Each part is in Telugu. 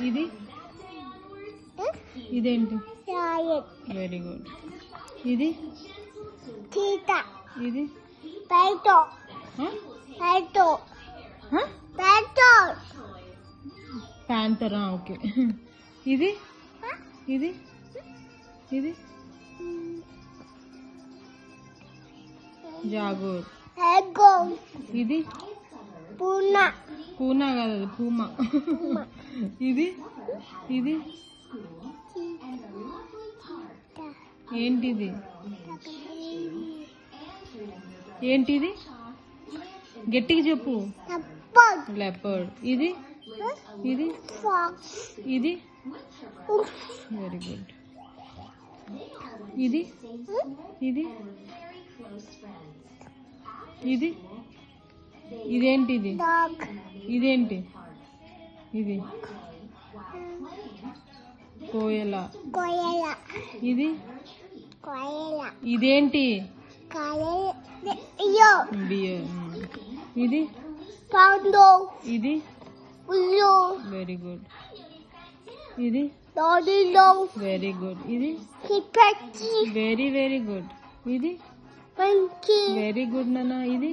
ఇది ఇదేంటి? Very good. ఇది ఇది ప్యాంతరా. ఓకే. ఇది ఇది ఇది జాగూర్. ఇది పూనా కాదు, అది పూమా. ఇది ఇది ఏంటిది? ఏంటిది? గట్టిగా చెప్పు. లెపర్డ్. ఇది ఇది ఇది వెరీ గుడ్. ఇది ఇది ఇది ఇదేంటిది? ఇదేంటి? ఇది కోయల. ఇది ఇదేంటి? బియర్. ఇది ఇది వెరీ గుడ్. ఇది వెరీ గుడ్. ఇది వెరీ వెరీ గుడ్. ఇది వెరీ గుడ్ నాన్న. ఇది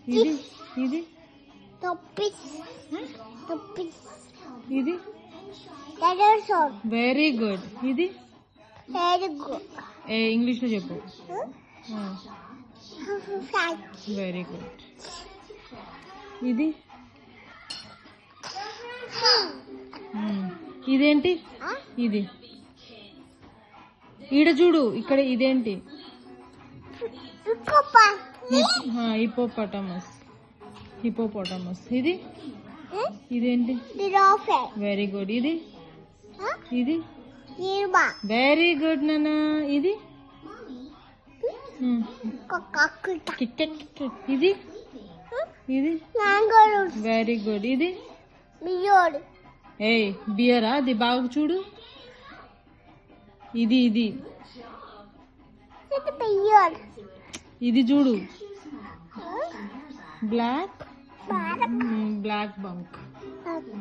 ఇది ఇది ఇది వెరీ గుడ్. ఇది ఇంగ్లీష్లో చెప్పు. Very good. ఇది ఇదేంటి? ఇది ఈడ చూడు, ఇక్కడ ఇదేంటి? హిపోపోటమస్. ఇది ఇదేంటి? Very good. ఇది ఇది వెరీ గుడ్ నాన్న. ఇది ఇది ఇది వెరీ గుడ్. ఇది బియరా? అది బాగా చూడు. ఇది ఇది ఇది చూడు. Black bunk.